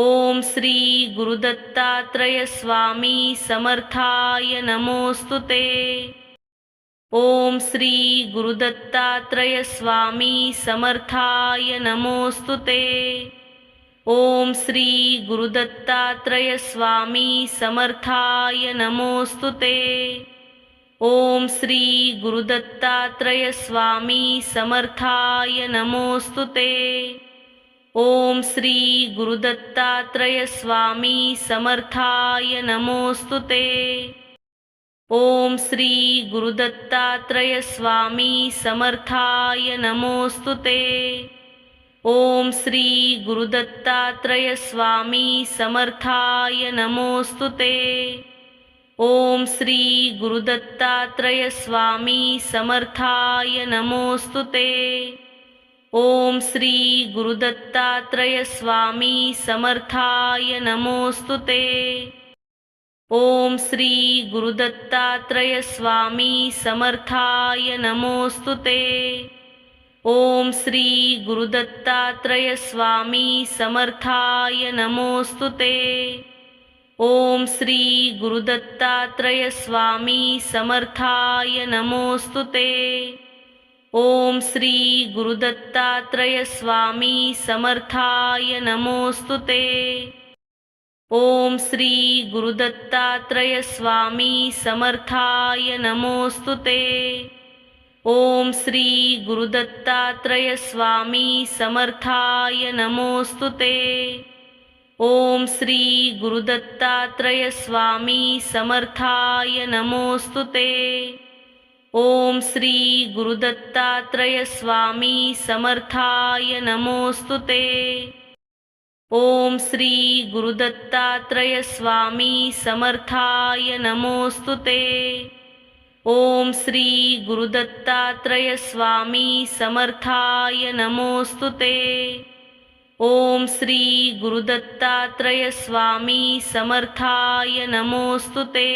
ओम श्री गुरुदत्तात्रय स्वामी समर्थाय नमोस्तुते। ओम श्री गुरुदत्तात्रय स्वामी समर्थाय नमोस्तुते। ओम श्री गुरुदत्तात्रय स्वामी समर्थाय नमोस्तुते। ओम श्री गुरुदत्तात्रय स्वामी समर्थाय नमोस्तुते। ओम श्री गुरुदत्तात्रय स्वामी समर्थाय नमोस्तुते। ओम श्री गुरुदत्तात्रय स्वामी समर्थाय नमोस्तुते। ओम श्री गुरुदत्तात्रय स्वामी समर्थाय नमोस्तुते। ओम श्री गुरुदत्तात्रय स्वामी समर्थाय नमोस्तुते। ओम श्री गुरुदत्तात्रय स्वामी समर्थाय नमोस्तुते। ओम श्री गुरुदत्तात्रय स्वामी समर्थाय नमोस्तुते। ओम श्री गुरुदत्तात्रय स्वामी समर्थाय नमोस्तुते। ओम श्री गुरुदत्तात्रय स्वामी समर्थाय नमोस्तुते। ओम श्री गुरुदत्तात्रय स्वामी समर्थाय नमोस्तुते। ओम श्री गुरुदत्तात्रय स्वामी समर्थाय नमोस्तुते। ओम श्री गुरुदत्तात्रय स्वामी समर्थाय नमोस्तुते। ओम श्री गुरुदत्तात्रय स्वामी समर्थाय नमोस्तुते। ओम श्री गुरुदत्तात्रय स्वामी समर्थाय नमोस्तुते। ओम श्री गुरुदत्तात्रय स्वामी समर्थाय नमोस्तुते। ओम श्री गुरुदत्तात्रय स्वामी समर्थाय नमोस्तुते। ओम श्री गुरुदत्तात्रय स्वामी समर्थाय नमोस्तुते।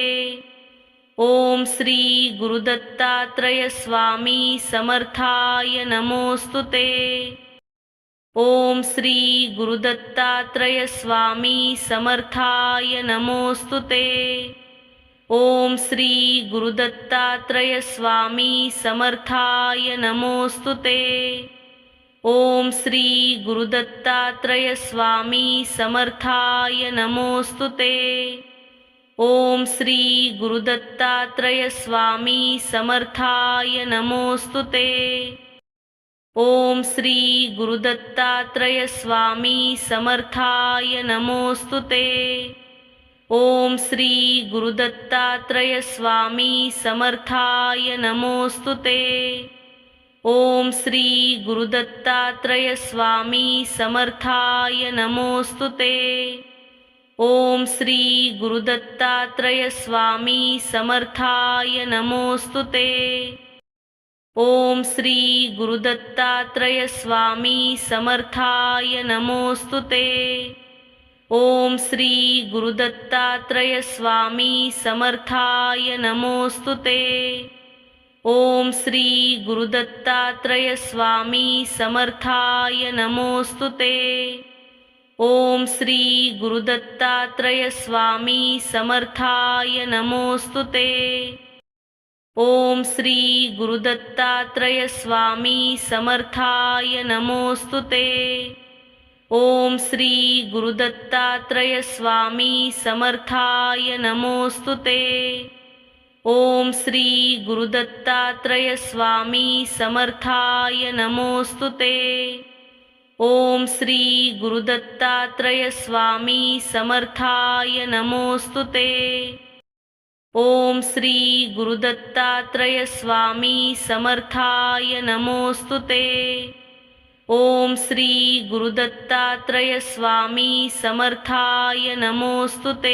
ओम श्री गुरुदत्तात्रय स्वामी समर्थाय नमोस्तुते। ओम श्री गुरुदत्तात्रय स्वामी समर्थाय नमोस्तुते। ओम श्री गुरुदत्तात्रय स्वामी समर्थाय नमोस्तुते। ओम श्री गुरुदत्तात्रय स्वामी समर्थाय नमोस्तुते। ओम श्री गुरुदत्तात्रय स्वामी समर्थाय नमोस्तुते। ओम श्री गुरुदत्तात्रय स्वामी समर्थाय नमोस्तुते। ओम श्री गुरुदत्तात्रय स्वामी समर्थाय नमोस्तुते। ओम श्री गुरुदत्तात्रय स्वामी समर्थाय नमोस्तुते। ओम श्री गुरुदत्तात्रय स्वामी समर्थाय नमोस्तुते। ओम श्री गुरुदत्तात्रय स्वामी समर्थाय नमोस्तुते। ओम श्री गुरुदत्तात्रय स्वामी समर्थाय नमोस्तुते। ओम श्री गुरुदत्तात्रय स्वामी समर्थाय नमोस्तुते। ओम श्री गुरुदत्तात्रय स्वामी समर्थाय नमोस्तुते। ओम श्री गुरुदत्तात्रय स्वामी समर्थाय नमोस्तुते। ओम श्री गुरुदत्तात्रय स्वामी समर्थाय नमोस्तुते। ओम श्री गुरुदत्तात्रय स्वामी समर्थाय नमोस्तुते। ओम श्री गुरुदत्तात्रय स्वामी समर्थाय नमोस्तुते। ओम श्री गुरुदत्तात्रय स्वामी समर्थाय नमोस्तुते। ओम श्री गुरुदत्तात्रय स्वामी समर्थाय नमोस्तुते।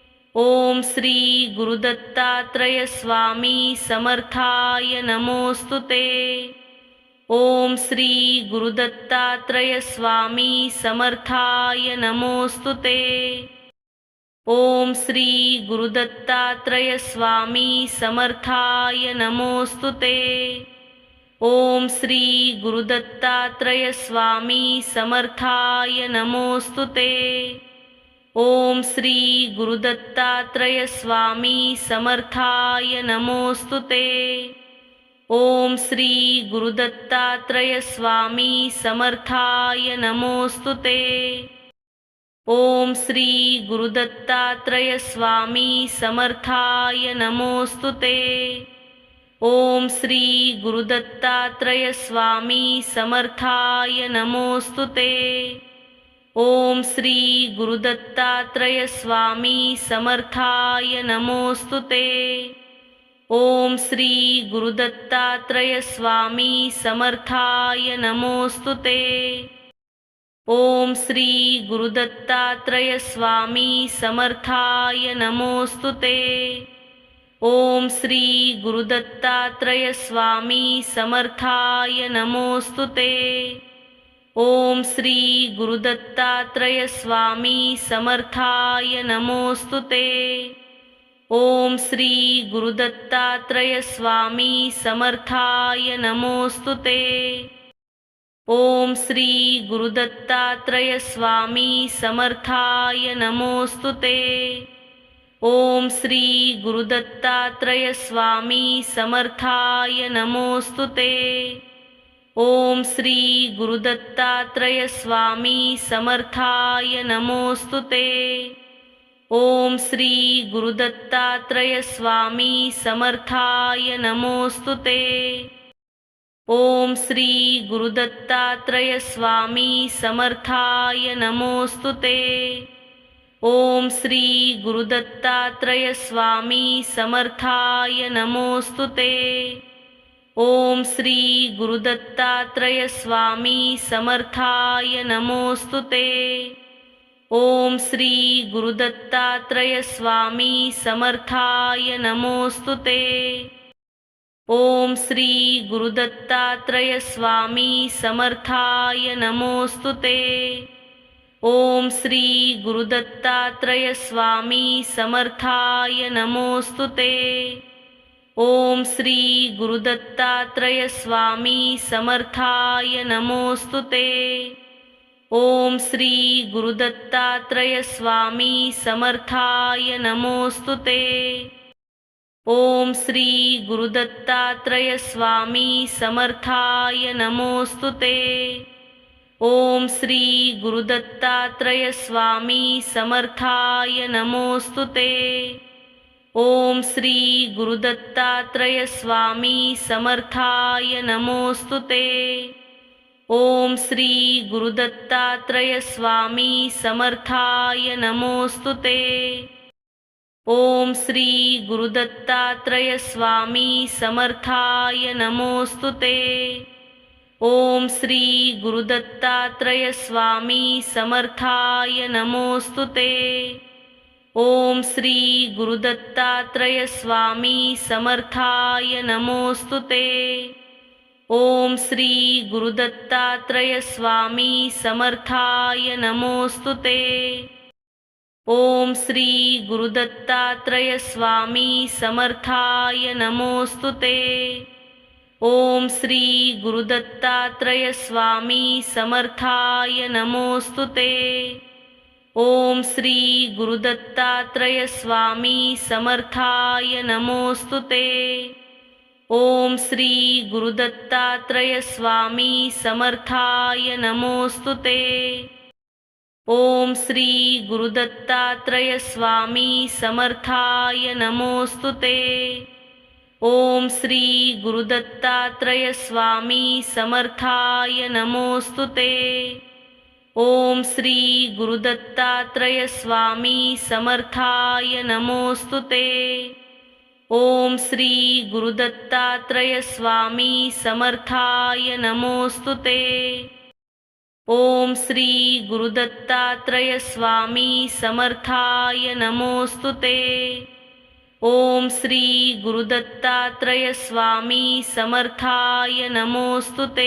ओम श्री गुरुदत्तात्रय स्वामी समर्थाय नमोस्तुते। ओम श्री गुरुदत्तात्रय स्वामी समर्थाय नमोस्तुते। ओम श्री गुरुदत्तात्रय स्वामी समर्थाय नमोस्तुते। ओम श्री गुरुदत्तात्रय स्वामी समर्थाय नमोस्तुते। ओम श्री गुरुदत्तात्रय स्वामी समर्थाय नमोस्तुते। ओम श्री गुरुदत्तात्रय स्वामी समर्थाय नमोस्तुते। ओम श्री गुरुदत्तात्रय स्वामी समर्थाय नमोस्तुते। ओम श्री गुरुदत्तात्रय स्वामी समर्थाय नमोस्तुते। ओम श्री गुरुदत्तात्रय स्वामी समर्थाय नमोस्तुते। ओम श्री गुरुदत्तात्रय स्वामी समर्थाय नमोस्तुते। ओम श्री गुरुदत्तात्रय स्वामी समर्थाय नमोस्तुते। ओम श्री गुरुदत्तात्रय स्वामी समर्थाय नमोस्तुते। ओम श्री गुरुदत्तात्रय स्वामी समर्थाय नमोस्तुते। ओम श्री गुरुदत्तात्रय स्वामी समर्थाय नमोस्तुते। ओम श्री गुरुदत्तात्रय स्वामी समर्थाय नमोस्तुते। ओम श्री गुरुदत्तात्रय स्वामी समर्थाय नमोस्तुते। ओम श्री गुरुदत्तात्रय स्वामी समर्थाय नमोस्तुते। ओम श्री गुरुदत्तात्रय स्वामी समर्थाय नमोस्तुते। ओम श्री गुरुदत्तात्रय स्वामी समर्थाय नमोस्तुते। ओम श्री गुरुदत्तात्रय स्वामी समर्थाय नमोस्तुते। ओम श्री गुरुदत्तात्रय स्वामी समर्थाय नमोस्तुते। ओम श्री गुरुदत्तात्रय स्वामी समर्थाय नमोस्तुते। ओम श्री गुरुदत्तात्रय स्वामी समर्थाय नमोस्तुते। ओम श्री गुरुदत्तात्रय स्वामी समर्थाय नमोस्तुते। ओम श्री गुरुदत्तात्रय स्वामी समर्थाय नमोस्तुते। ओम श्री गुरुदत्तात्रय स्वामी समर्थाय नमोस्तुते। ओम श्री गुरुदत्तात्रय स्वामी समर्थाय नमोस्तुते। ओम श्री गुरुदत्तात्रय स्वामी समर्थाय नमोस्तुते। ओम श्री गुरुदत्तात्रय स्वामी समर्थाय नमोस्तुते। ओम श्री गुरुदत्तात्रय स्वामी समर्थाय नमोस्तुते। ओम श्री गुरुदत्तात्रय स्वामी समर्थाय नमोस्तुते। ओम श्री गुरुदत्तात्रय स्वामी समर्थाय नमोस्तुते। ओम श्री गुरुदत्तात्रय स्वामी समर्थाय नमोस्तुते। ओम श्री गुरुदत्तात्रय स्वामी समर्थाय नमोस्तुते। ओम श्री गुरुदत्तात्रय स्वामी समर्थाय नमोस्तुते। ओम श्री गुरुदत्तात्रय स्वामी समर्थाय नमोस्तुते। ओम श्री गुरुदत्तात्रय स्वामी समर्थाय नमोस्तुते। ओम श्री गुरुदत्तात्रय स्वामी समर्थाय नमोस्तुते। ओम श्री गुरुदत्तात्रय स्वामी समर्थाय नमोस्तुते। ओम श्री गुरुदत्तात्रय स्वामी समर्थाय नमोस्तुते। ओम श्री गुरुदत्तात्रय स्वामी समर्थाय नमोस्तुते। ओम श्री गुरुदत्तात्रय स्वामी समर्थाय नमोस्तुते। ओम श्री गुरुदत्तात्रय स्वामी समर्थाय नमोस्तुते। ओम श्री गुरुदत्तात्रय स्वामी समर्थाय नमोस्तुते।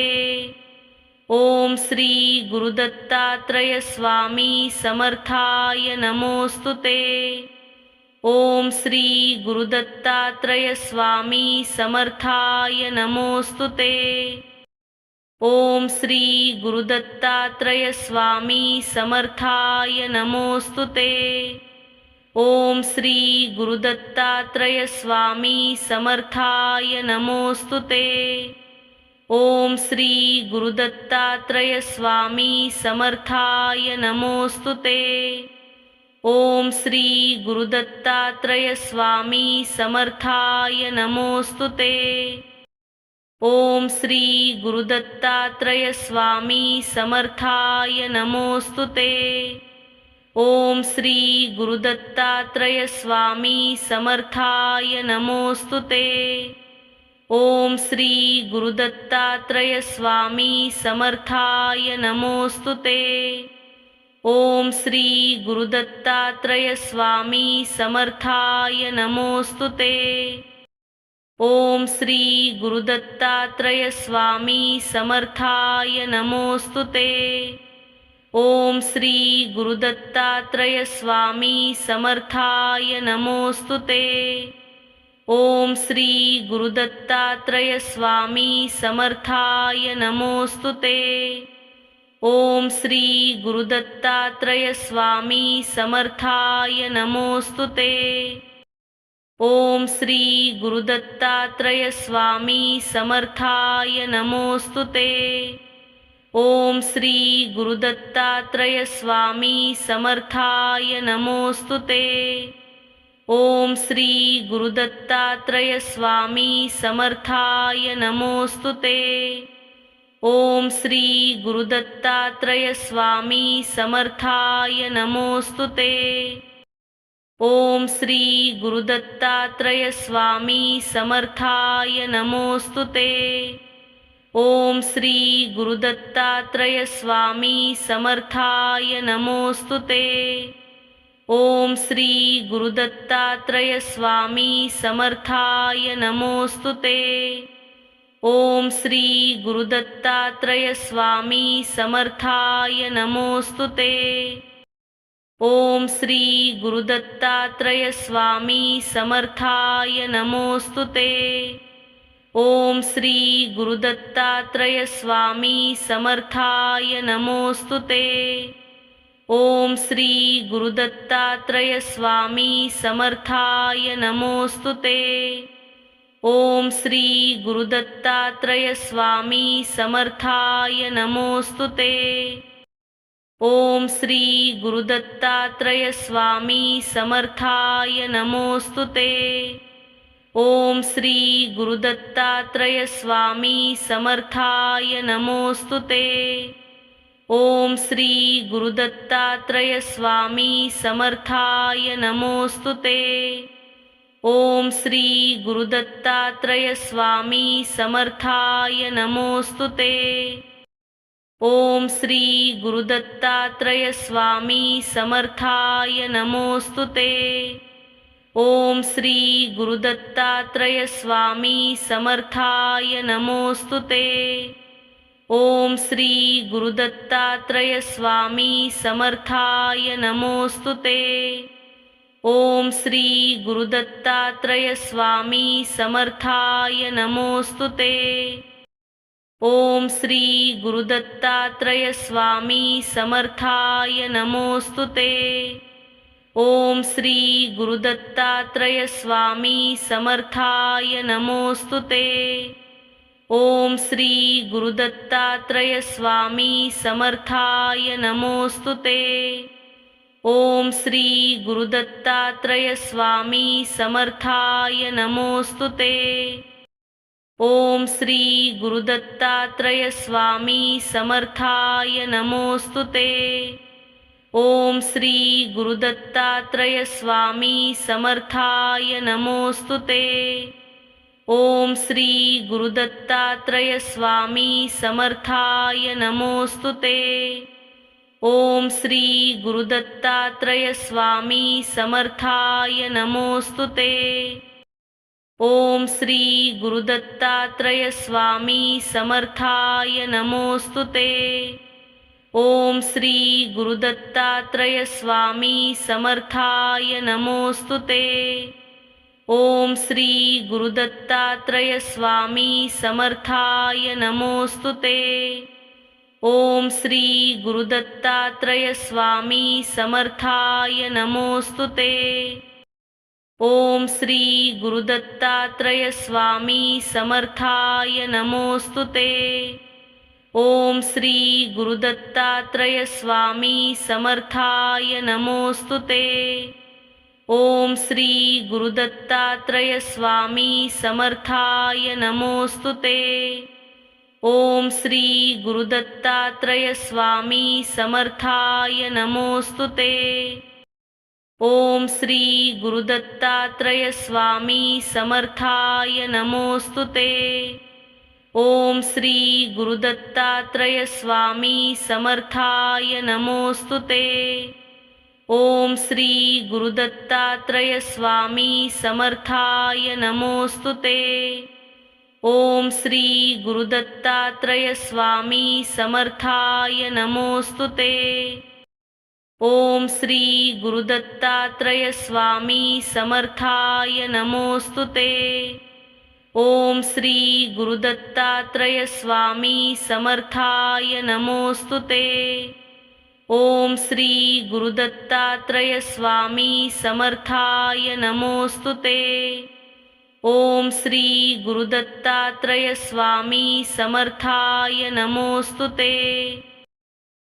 ओम श्री गुरुदत्तात्रय स्वामी समर्थाय नमोस्तुते। ओम श्री गुरुदत्तात्रय स्वामी समर्थाय नमोस्तुते। ओम श्री गुरुदत्तात्रय स्वामी समर्थाय नमोस्तुते। ओम श्री गुरुदत्तात्रय स्वामी समर्थाय नमोस्तुते। ओम श्री गुरुदत्तात्रय स्वामी समर्थाय नमोस्तुते। ओम श्री गुरुदत्तात्रय स्वामी समर्थाय नमोस्तुते। ओम श्री गुरुदत्तात्रय स्वामी समर्थाय नमोस्तुते। ओम श्री गुरुदत्तात्रय स्वामी समर्थाय नमोस्तुते। ओम श्री गुरुदत्तात्रय स्वामी समर्थाय नमोस्तुते। ओम श्री गुरुदत्तात्रय स्वामी समर्थाय नमोस्तुते। ओम श्री गुरुदत्तात्रय स्वामी समर्थाय नमोस्तुते। ओम श्री गुरुदत्तात्रय स्वामी समर्थाय नमोस्तुते। ओम श्री गुरुदत्तात्रय स्वामी समर्थाय नमोस्तुते। ओम श्री गुरुदत्तात्रय स्वामी समर्थाय नमोस्तुते। ओम श्री गुरुदत्तात्रय स्वामी समर्थाय नमोस्तुते। ओम श्री गुरुदत्तात्रय स्वामी समर्थाय नमोस्तुते। ओम श्री गुरुदत्तात्रय स्वामी समर्थाय नमोस्तुते। ओम श्री गुरुदत्तात्रय स्वामी समर्थाय नमोस्तुते। ओम श्री गुरुदत्तात्रय स्वामी समर्थाय नमोस्तुते। ओम श्री गुरुदत्तात्रय स्वामी समर्थाय नमोस्तुते। ओम श्री गुरुदत्तात्रय स्वामी समर्थाय नमोस्तुते। ओम श्री गुरुदत्तात्रय स्वामी समर्थाय नमोस्तुते। ओम श्री गुरुदत्तात्रय स्वामी समर्थाय नमोस्तुते। ओम श्री गुरुदत्तात्रय स्वामी समर्थाय नमोस्तुते। ओम श्री गुरुदत्तात्रय स्वामी समर्थाय नमोस्तुते। ओम श्री गुरुदत्तात्रय स्वामी समर्थाय नमोस्तुते। ओम श्री गुरुदत्तात्रय स्वामी समर्थाय नमोस्तुते। ओम श्री गुरुदत्तात्रय स्वामी समर्थाय नमोस्तुते। ओम श्री गुरुदत्तात्रय स्वामी समर्थाय नमोस्तुते। ओम श्री गुरुदत्तात्रय स्वामी समर्थाय नमोस्तुते। ओम श्री गुरुदत्तात्रय स्वामी समर्थाय नमोस्तुते। ओम श्री गुरुदत्तात्रय स्वामी समर्थाय नमोस्तुते। ओम श्री गुरुदत्तात्रय स्वामी समर्थाय नमोस्तुते। ओम श्री गुरुदत्तात्रय स्वामी समर्थाय नमोस्तुते। ओम श्री गुरुदत्तात्रय स्वामी समर्थाय नमोस्तुते। ओम श्री गुरुदत्तात्रय स्वामी समर्थाय नमोस्तुते। ओम श्री गुरुदत्तात्रय स्वामी समर्थाय नमोस्तुते। ओम श्री गुरुदत्तात्रय स्वामी समर्थाय नमोस्तुते। ओम श्री गुरुदत्तात्रय स्वामी समर्थाय नमोस्तुते। ओम श्री गुरुदत्तात्रय स्वामी समर्थाय नमोस्तुते। ओम श्री गुरुदत्तात्रय स्वामी समर्थाय नमोस्तुते। ओम श्री गुरुदत्तात्रय स्वामी समर्थाय नमोस्तुते। ओम श्री गुरुदत्तात्रय स्वामी समर्थाय नमोस्तुते। ओम श्री गुरुदत्तात्रय स्वामी समर्थाय नमोस्तुते। ओम श्री गुरुदत्तात्रय स्वामी समर्थाय नमोस्तुते। ओम श्री गुरुदत्तात्रय स्वामी समर्थाय नमोस्तुते। ओम श्री गुरुदत्तात्रय स्वामी समर्थाय नमोस्तुते। ओम श्री गुरुदत्तात्रय स्वामी समर्थाय नमोस्तुते। ओम श्री गुरुदत्तात्रय स्वामी समर्थाय नमोस्तुते। ओम श्री गुरुदत्तात्रय स्वामी समर्थाय नमोस्तुते। ओम श्री गुरुदत्तात्रय स्वामी समर्थाय नमोस्तुते। ओम श्री गुरुदत्तात्रय स्वामी समर्थाय नमोस्तुते। ओम श्री गुरुदत्तात्रय स्वामी समर्थाय नमोस्तुते। ओम श्री गुरुदत्तात्रय स्वामी समर्थाय नमोस्तुते। ओम श्री गुरुदत्तात्रय स्वामी समर्थाय नमोस्तु ते। ओम श्री गुरुदत्तात्रय स्वामी समर्थाय नमोस्तु ते। ओम श्री गुरुदत्तात्रय स्वामी समर्थाय नमोस्तु ते। ओम श्री गुरुदत्तात्रय स्वामी समर्थाय नमोस्तु ते।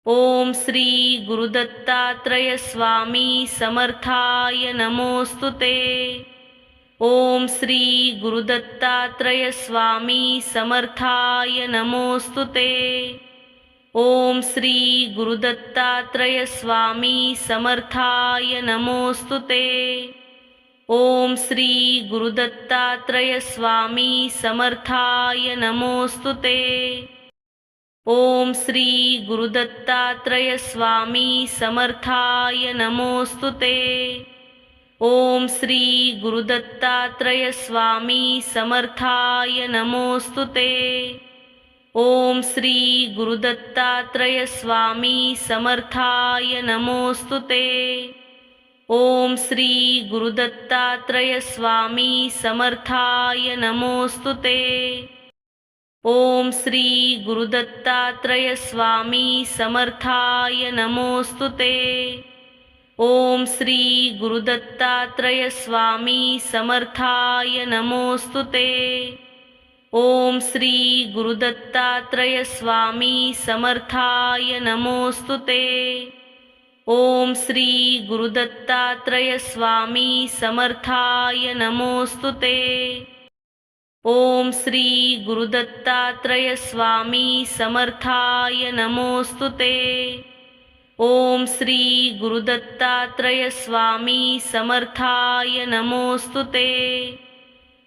ओम श्री गुरुदत्तात्रय स्वामी समर्थाय नमोस्तु ते। ओम श्री गुरुदत्तात्रय स्वामी समर्थाय नमोस्तु ते। ओम श्री गुरुदत्तात्रय स्वामी समर्थाय नमोस्तु ते। ओम श्री गुरुदत्तात्रय स्वामी समर्थाय नमोस्तु ते। ओम श्री गुरुदत्तात्रय स्वामी समर्थाय नमोस्तु ते। ओम श्री गुरुदत्तात्रय स्वामी समर्थाय नमोस्तु ते। ओम श्री गुरुदत्तात्रय स्वामी समर्थाय नमोस्तु ते। ओम श्री गुरुदत्तात्रय स्वामी समर्थाय नमोस्तु ते। ओम श्री गुरुदत्तात्रय स्वामी समर्थाय नमोस्तु ते। ओम श्री गुरुदत्तात्रय स्वामी समर्थाय नमोस्तु ते। ओम श्री गुरुदत्तात्रय स्वामी समर्थाय नमोस्तु ते। ओम श्री गुरुदत्तात्रय स्वामी समर्थाय नमोस्तु ते। ओम श्री गुरुदत्तात्रय स्वामी समर्थाय नमोस्तु ते। ओम श्री गुरुदत्तात्रय स्वामी समर्थाय नमोस्तु ते।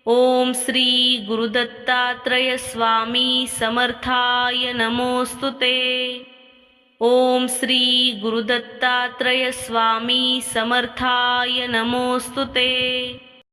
ओम श्री गुरुदत्तात्रय स्वामी समर्थाय नमोस्तु ते। ओम श्री गुरुदत्तात्रय स्वामी समर्थाय नमोस्तु ते।